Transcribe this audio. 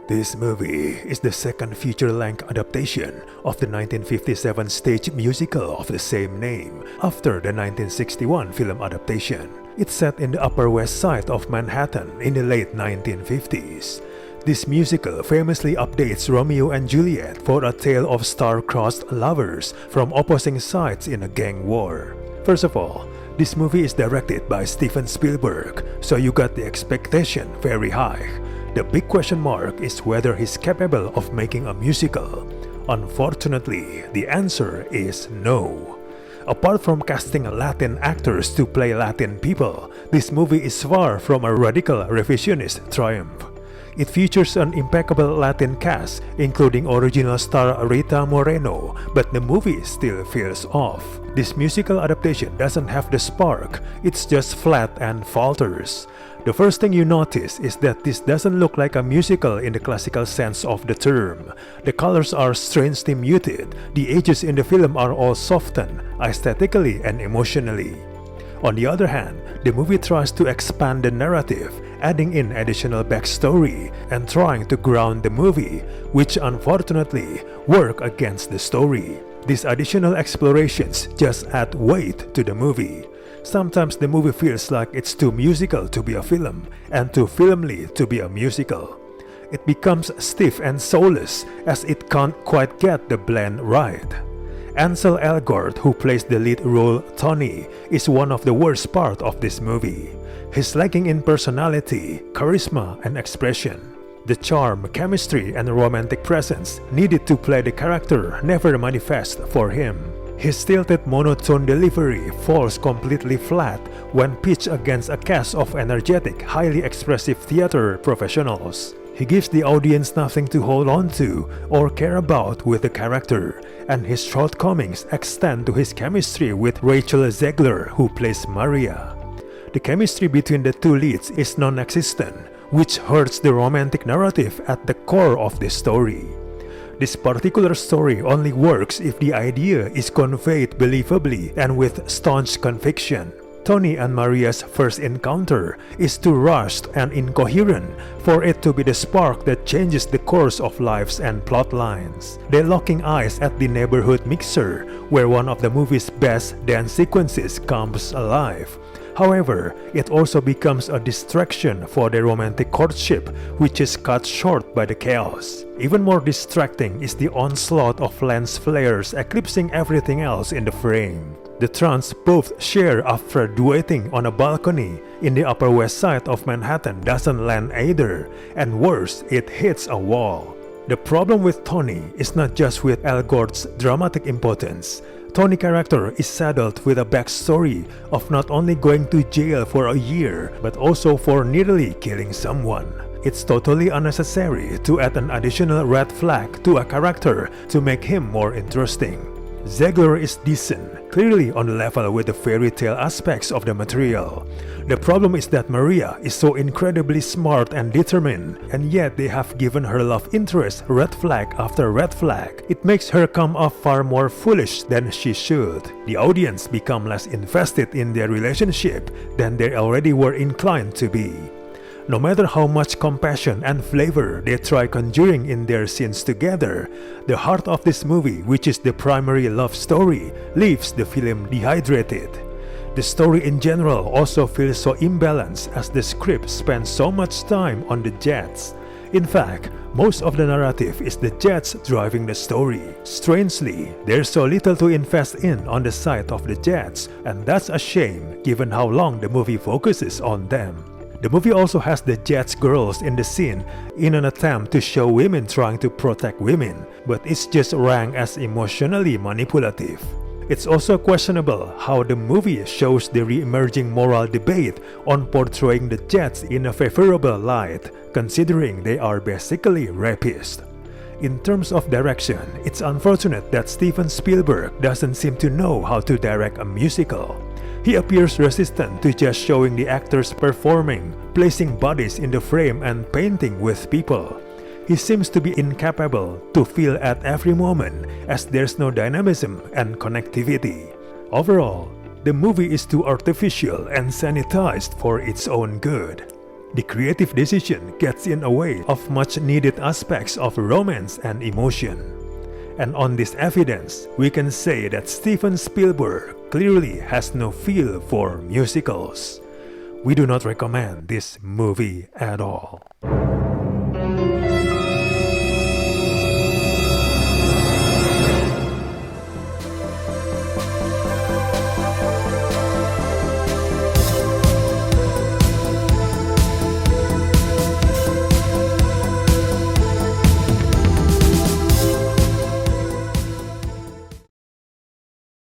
This movie is the second feature-length adaptation of the 1957 stage musical of the same name after the 1961 film adaptation. It's set in the Upper West Side of Manhattan in the late 1950s. This musical famously updates Romeo and Juliet for a tale of star-crossed lovers from opposing sides in a gang war. First of all, this movie is directed by Steven Spielberg, so you got the expectation very high. The big question mark is whether he's capable of making a musical. Unfortunately, the answer is no. Apart from casting Latin actors to play Latin people, this movie is far from a radical revisionist triumph. It features an impeccable Latin cast, including original star Rita Moreno, but the movie still feels off. This musical adaptation doesn't have the spark, it's just flat and falters. The first thing you notice is that this doesn't look like a musical in the classical sense of the term. The colors are strangely muted, the ages in the film are all softened, aesthetically and emotionally. On the other hand, the movie tries to expand the narrative, adding in additional backstory and trying to ground the movie, which unfortunately work against the story. These additional explorations just add weight to the movie. Sometimes the movie feels like it's too musical to be a film and too filmly to be a musical. It becomes stiff and soulless as it can't quite get the blend right. Ansel Elgort, who plays the lead role Tony, is one of the worst part of this movie. He's lacking in personality, charisma, and expression. The charm, chemistry, and romantic presence needed to play the character never manifest for him. His tilted monotone delivery falls completely flat when pitched against a cast of energetic, highly expressive theater professionals. He gives the audience nothing to hold on to or care about with the character, and his shortcomings extend to his chemistry with Rachel Zegler, who plays Maria. The chemistry between the two leads is non-existent, which hurts the romantic narrative at the core of the story. This particular story only works if the idea is conveyed believably and with staunch conviction. Tony and Maria's first encounter is too rushed and incoherent for it to be the spark that changes the course of lives and plot lines. They're locking eyes at the neighborhood mixer, where one of the movie's best dance sequences comes alive. However, it also becomes a distraction for the romantic courtship, which is cut short by the chaos. Even more distracting is the onslaught of lens flares eclipsing everything else in the frame. The trance both share after duetting on a balcony in the Upper West Side of Manhattan doesn't land either, and worse, it hits a wall. The problem with Tony is not just with Elgort's dramatic impotence. Tony's character is saddled with a backstory of not only going to jail for a year, but also for nearly killing someone. It's totally unnecessary to add an additional red flag to a character to make him more interesting. Zegler is decent, clearly on level with the fairy tale aspects of the material. The problem is that Maria is so incredibly smart and determined, and yet they have given her love interest red flag after red flag. It makes her come off far more foolish than she should. The audience become less invested in their relationship than they already were inclined to be. No matter how much compassion and flavor they try conjuring in their scenes together, the heart of this movie, which is the primary love story, leaves the film dehydrated. The story in general also feels so imbalanced as the script spends so much time on the Jets. In fact, most of the narrative is the Jets driving the story. Strangely, there's so little to invest in on the side of the Jets, and that's a shame given how long the movie focuses on them. The movie also has the Jets girls in the scene in an attempt to show women trying to protect women, but it's just ranked as emotionally manipulative. It's also questionable how the movie shows the re-emerging moral debate on portraying the Jets in a favorable light, considering they are basically rapists. In terms of direction, it's unfortunate that Steven Spielberg doesn't seem to know how to direct a musical. He appears resistant to just showing the actors performing, placing bodies in the frame and painting with people. He seems to be incapable to feel at every moment as there's no dynamism and connectivity. Overall, the movie is too artificial and sanitized for its own good. The creative decision gets in the way of much needed aspects of romance and emotion. And on this evidence, we can say that Steven Spielberg clearly has no feel for musicals. We do not recommend this movie at all.